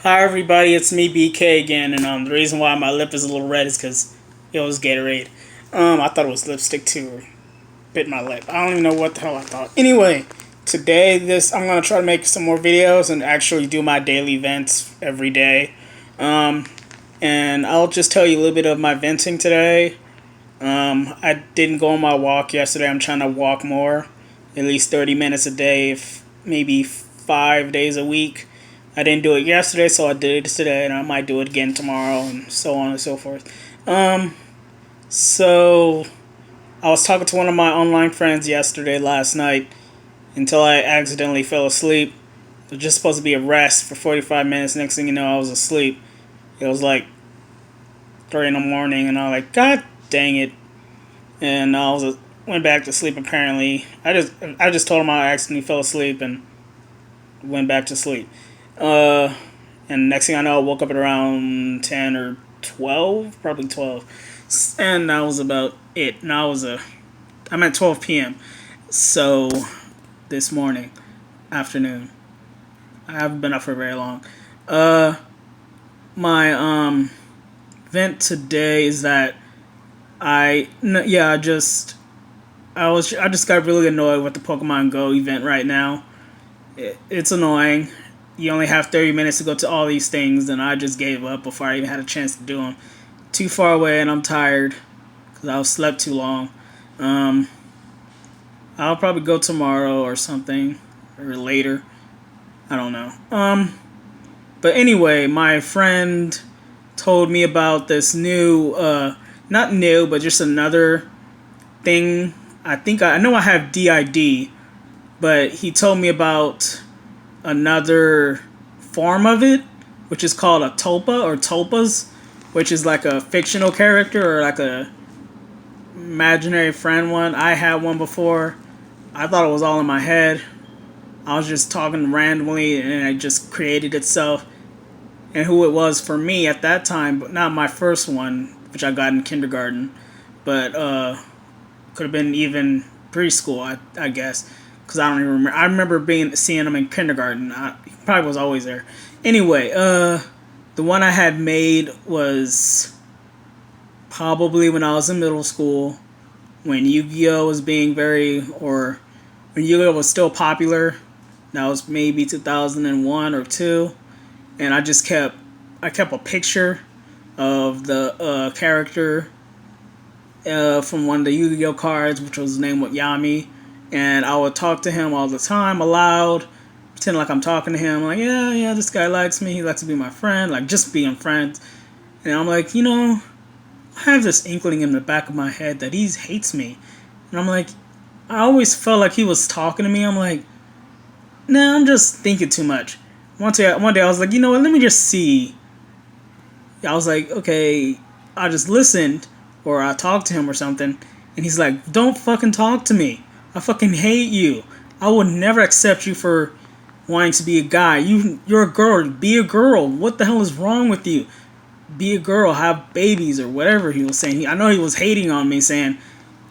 Hi everybody, it's me BK again, and the reason why my lip is a little red is because it was Gatorade. I thought it was lipstick too, or bit my lip. I don't even know what the hell I thought. Anyway, today I'm gonna try to make some more videos and actually do my daily vents every day. And I'll just tell you a little bit of my venting today. I didn't go on my walk yesterday. I'm trying to walk more, at least 30 minutes a day, if maybe 5 days a week. I didn't do it yesterday, so I did it today, and I might do it again tomorrow, and so on and so forth. So I was talking to one of my online friends last night, until I accidentally fell asleep. It was just supposed to be a rest for 45 minutes. Next thing you know, I was asleep. It was like 3 in the morning, and I was like, God dang it. And went back to sleep apparently. I just told him I accidentally fell asleep and went back to sleep. And next thing I know, I woke up at around 10 or 12, probably 12. And that was about it. And I'm at 12 p.m. So, this afternoon. I haven't been up for very long. My event today is that I just got really annoyed with the Pokemon Go event right now. It's annoying. You only have 30 minutes to go to all these things, and I just gave up before I even had a chance to do them. Too far away, and I'm tired because I slept too long. I'll probably go tomorrow or something, or later. I don't know. But anyway, my friend told me about this new, not new, but just another thing. I know I have DID, but he told me about another form of it, which is called a Tulpa or Tulpas, which is like a fictional character or like a imaginary friend one. I had one before. I thought it was all in my head. I was just talking randomly and it just created itself. And who it was for me at that time, but not my first one, which I got in kindergarten, but could have been even preschool, I guess. Because I don't even remember. I remember seeing him in kindergarten. He probably was always there. Anyway, the one I had made was probably when I was in middle school, when Yu-Gi-Oh was when Yu-Gi-Oh was still popular. That was maybe 2001 or 2, and I kept a picture of the character from one of the Yu-Gi-Oh cards, which was named Yami. And I would talk to him all the time aloud, pretend like I'm talking to him. Like, yeah, this guy likes me. He likes to be my friend, like just being friends. And I'm like, I have this inkling in the back of my head that he hates me. And I'm like, I always felt like he was talking to me. I'm like, nah, I'm just thinking too much. One day I was like, you know what, let me just see. I was like, okay, I just listened, or I talked to him or something. And he's like, don't fucking talk to me. I fucking hate you. I would never accept you for wanting to be a guy. You're a girl. Be a girl. What the hell is wrong with you? Be a girl. Have babies or whatever he was saying. I know he was hating on me, saying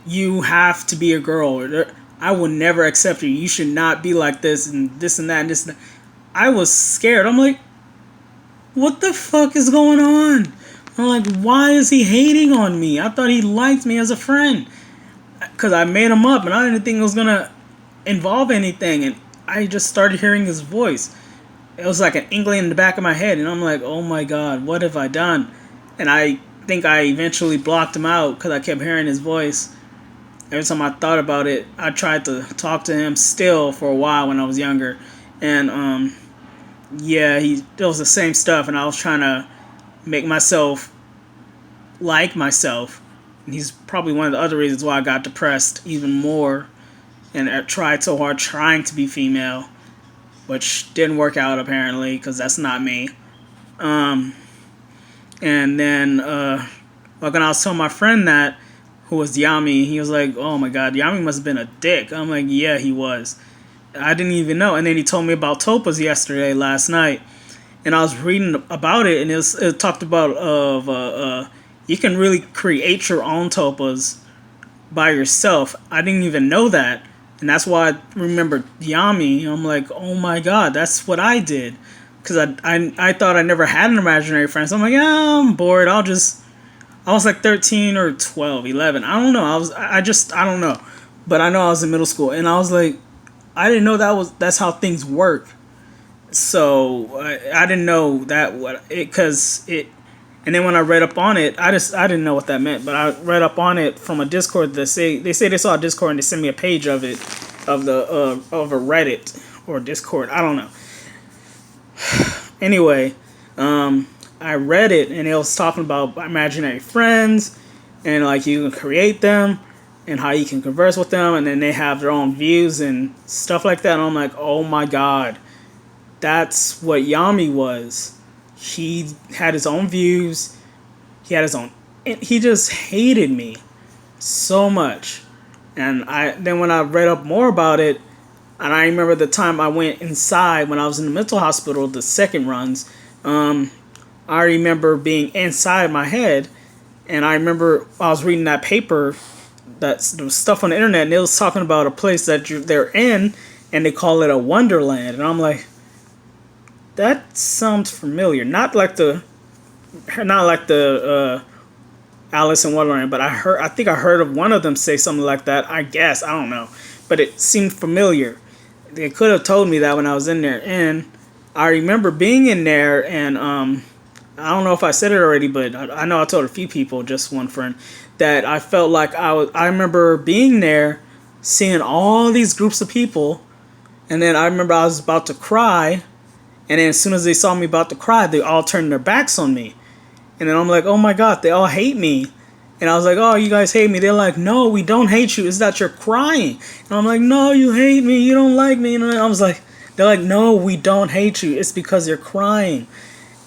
you have to be a girl. I will never accept you. You should not be like this and this and that and this and that. I was scared. I'm like, what the fuck is going on? I'm like, why is he hating on me? I thought he liked me as a friend. Because I made him up and I didn't think it was going to involve anything. And I just started hearing his voice. It was like an inkling in the back of my head. And I'm like, oh my God, what have I done? And I think I eventually blocked him out because I kept hearing his voice. Every time I thought about it, I tried to talk to him still for a while when I was younger. And it was the same stuff. And I was trying to make myself like myself. And he's probably one of the other reasons why I got depressed even more and I tried so hard trying to be female, which didn't work out apparently because that's not me. And then when I was telling my friend that, who was Yami, he was like, oh my God, Yami must have been a dick. I'm like, yeah, he was. I didn't even know. And then he told me about Tulpas last night. And I was reading about it, and it talked about you can really create your own Tulpas by yourself. I didn't even know that. And that's why I remember Yami. I'm like, oh my God, that's what I did. because I thought I never had an imaginary friend. So I'm like, yeah, I'm bored. I was like 13 or 12, 11. I don't know. I don't know. But I know I was in middle school, and I was like, I didn't know that's how things work. So I didn't know that because it. And then when I read up on it, I didn't know what that meant. But I read up on it from a Discord that they saw a Discord and they sent me a page of it, of a Reddit or Discord. I don't know. Anyway, I read it and it was talking about imaginary friends and like you can create them and how you can converse with them, and then they have their own views and stuff like that. And I'm like, oh my god, that's what Yami was. He had his own views. He had his own. He just hated me so much. And then when I read up more about it, and I remember the time I went inside when I was in the mental hospital, the second runs. I remember being inside my head, and I remember I was reading that paper, that stuff on the internet, and it was talking about a place that they're in, and they call it a wonderland, and I'm like, that sounds familiar. Not like the Alice in Wonderland, but I think I heard of one of them say something like that. I guess I don't know, but it seemed familiar. They could have told me that when I was in there, and I remember being in there, and I don't know if I said it already, but I know I told a few people, just one friend, that I felt like I remember being there, seeing all these groups of people, and then I remember I was about to cry, and then as soon as they saw me about to cry, they all turned their backs on me, and then I'm like, oh my god, they all hate me. And I was like, oh, you guys hate me. They're like, no, we don't hate you. It's that you're crying. And I'm like, no, you hate me. You don't like me. And I was like, they're like, no, we don't hate you. It's because you're crying.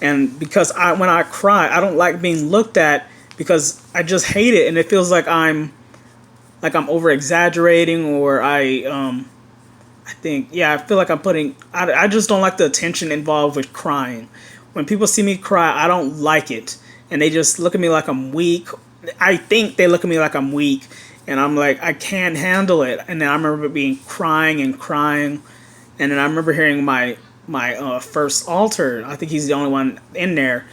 And because when I cry, I don't like being looked at because I just hate it. And it feels like I'm over exaggerating, or I think, yeah, I feel like I just don't like the attention involved with crying. When people see me cry, I don't like it. And they just look at me like I'm weak. I think they look at me like I'm weak, and I'm like, I can't handle it. And then I remember being crying and crying, and then I remember hearing my first alter. I think he's the only one in there.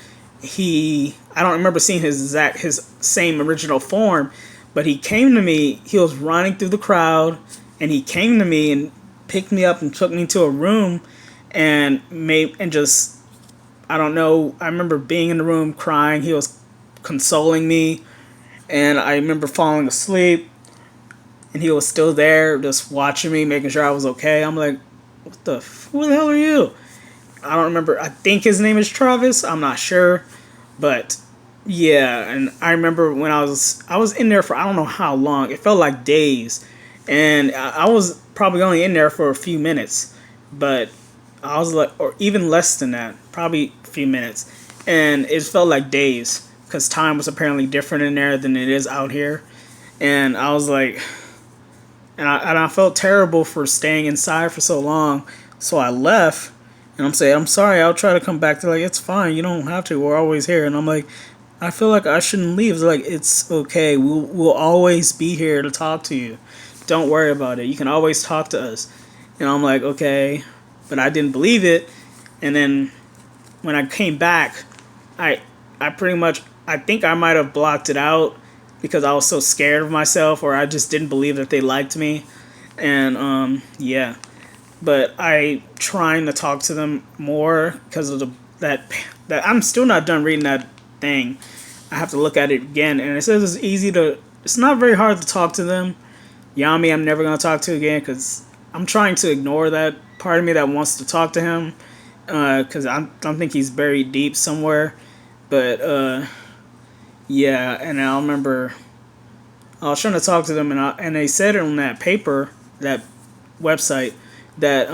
I don't remember seeing his same original form, but he came to me. He was running through the crowd, and he came to me and picked me up and took me to a room, and just, I don't know. I remember being in the room crying. He was consoling me. And I remember falling asleep, and he was still there, just watching me, making sure I was okay. I'm like, who the hell are you? I don't remember. I think his name is Travis. I'm not sure, but yeah. And I remember when I was in there for I don't know how long. It felt like days, and I was probably only in there for a few minutes, but I was like, or even less than that, probably a few minutes, and it felt like days. Because time was apparently different in there than it is out here. And I was like, and I felt terrible for staying inside for so long. So I left, and I'm saying, I'm sorry, I'll try to come back. They're like, it's fine, you don't have to, we're always here. And I'm like, I feel like I shouldn't leave. It's like, it's okay, we'll always be here to talk to you. Don't worry about it, you can always talk to us. And I'm like, okay. But I didn't believe it. And then when I came back, I pretty much, I think I might have blocked it out because I was so scared of myself, or I just didn't believe that they liked me. And yeah, but I trying to talk to them more because of that I'm still not done reading that thing. I have to look at it again, and it says it's not very hard to talk to them. Yami, I'm never gonna talk to again because I'm trying to ignore that part of me that wants to talk to him because I don't think he's buried deep somewhere. But yeah, and I remember I was trying to talk to them, and they said it on that paper, that website, that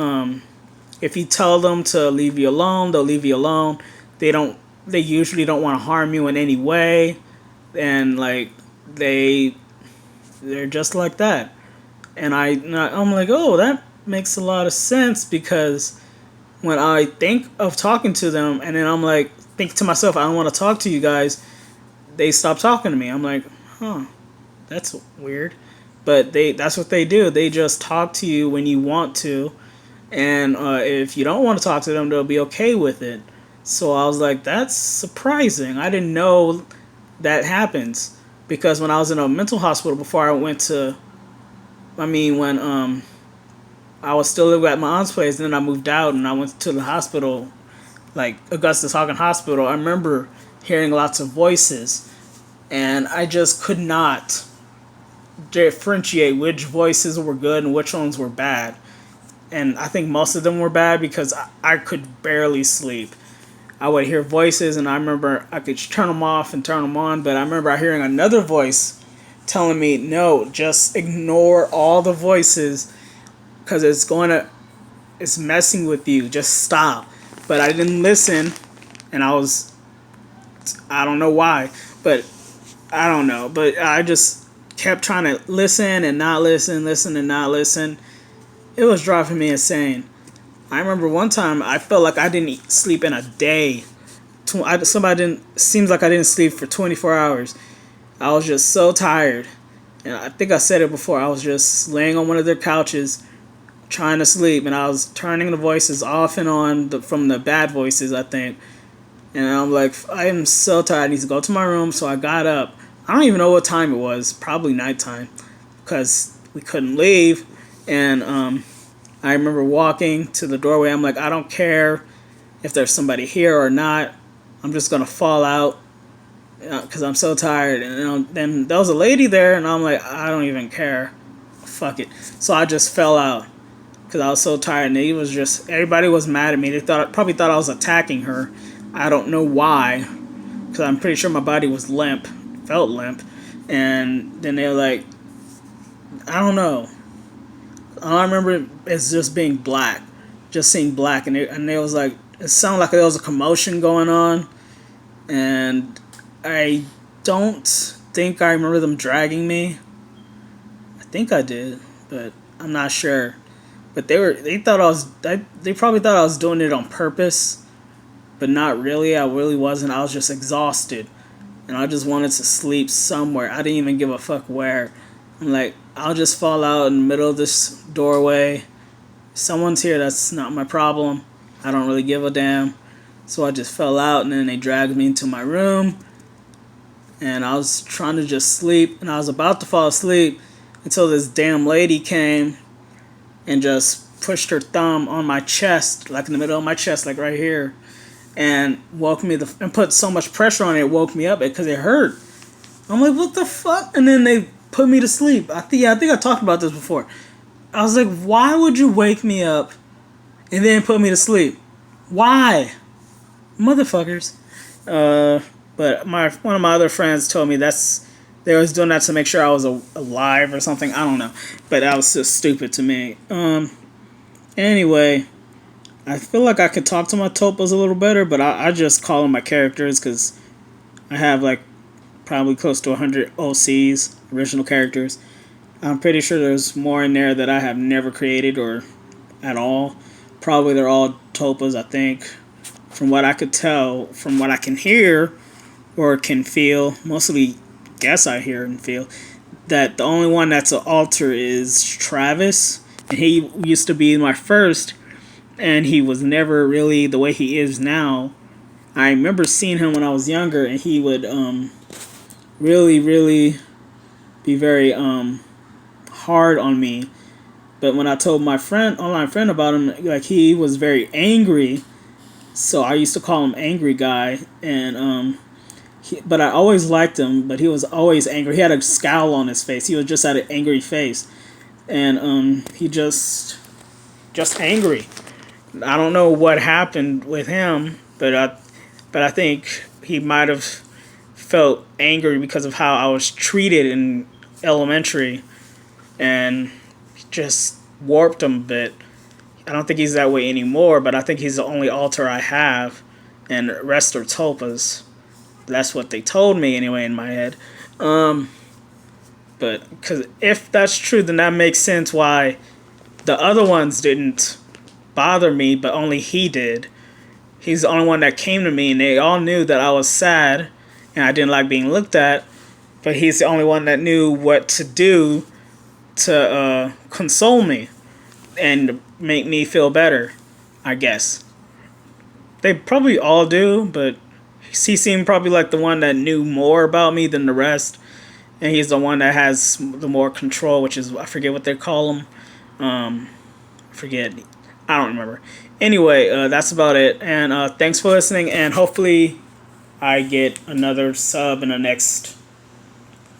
if you tell them to leave you alone, they'll leave you alone. They usually don't want to harm you in any way, and like they're just like that. And I'm like, oh, that makes a lot of sense, because when I think of talking to them, and then I'm like, think to myself, I don't want to talk to you guys, they stop talking to me. I'm like, huh, that's weird. But that's what they do. They just talk to you when you want to, And if you don't want to talk to them, they'll be okay with it. So I was like, that's surprising. I didn't know that happens. Because when I was in a mental hospital before I went to, when I was still living at my aunt's place, and then I moved out and I went to the hospital, like Augustus Hawken Hospital. I remember hearing lots of voices, and I just could not differentiate which voices were good and which ones were bad. And I think most of them were bad because I could barely sleep. I would hear voices, and I remember I could turn them off and turn them on, but I remember hearing another voice telling me, no, just ignore all the voices because it's messing with you. Just stop. But I didn't listen, and I don't know why, but I don't know. But I just kept trying to listen and not listen, listen and not listen. It was driving me insane. I remember one time I felt like I didn't sleep in a day. Seems like I didn't sleep for 24 hours. I was just so tired. And I think I said it before. I was just laying on one of their couches trying to sleep, and I was turning the voices off and on from the bad voices, I think. And I'm like, I am so tired. I need to go to my room. So I got up. I don't even know what time it was. Probably nighttime because we couldn't leave. And I remember walking to the doorway. I'm like, I don't care if there's somebody here or not. I'm just going to fall out because I'm so tired. And then there was a lady there, and I'm like, I don't even care. Fuck it. So I just fell out because I was so tired. And everybody was mad at me. They probably thought I was attacking her. I don't know why, because I'm pretty sure my body was limp, felt limp. And then they were like, I don't know. All I remember is just being black, just seeing black, and it was like, it sounded like there was a commotion going on, and I don't think I remember them dragging me. I think I did, but I'm not sure. But they probably thought I was doing it on purpose, but not really. I really wasn't. I was just exhausted, and I just wanted to sleep somewhere. I didn't even give a fuck where. I'm like, I'll just fall out in the middle of this doorway. Someone's here, that's not my problem. I don't really give a damn. So I just fell out, and then they dragged me into my room. And I was trying to just sleep, and I was about to fall asleep until this damn lady came and just pushed her thumb on my chest, like in the middle of my chest, like right here, and woke me and put so much pressure on it, it woke me up because it hurt. I'm like, what the fuck? And then they put me to sleep. I think I talked about this before. I was like, why would you wake me up and then put me to sleep? Why? Motherfuckers. But one of my other friends told me they was doing that to make sure I was alive or something. I don't know. But that was just stupid to me. Anyway, I feel like I could talk to my Tulpas a little better, but I just call them my characters because I have like probably close to 100 OCs, original characters. I'm pretty sure there's more in there that I have never created or at all. Probably they're all Tulpas, I think. From what I could tell, from what I can hear or can feel, mostly guess I hear and feel, that the only one that's an alter is Travis. And he used to be my first, and he was never really the way he is now. I remember seeing him when I was younger, and he would really, really be very hard on me. But when I told my online friend about him, like, he was very angry. So I used to call him Angry Guy, and but I always liked him. But he was always angry. He had a scowl on his face. He was just had an angry face, and he just angry. I don't know what happened with him, but I think he might have felt angry because of how I was treated in elementary, and just warped him a bit. I don't think he's that way anymore, but I think he's the only alter I have, and the rest are Tulpas. That's what they told me anyway in my head. But because if that's true, then that makes sense why the other ones didn't bother me, but only he did. He's the only one that came to me, and they all knew that I was sad and I didn't like being looked at, but he's the only one that knew what to do to console me. and make me feel better, I guess. They probably all do, but he seemed probably like the one that knew more about me than the rest. And he's the one that has the more control, which is, I forget what they call him. Forget. I don't remember. Anyway, that's about it. And thanks for listening. And hopefully I get another sub in the next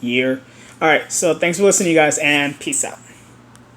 year. Alright, so thanks for listening, you guys, and peace out.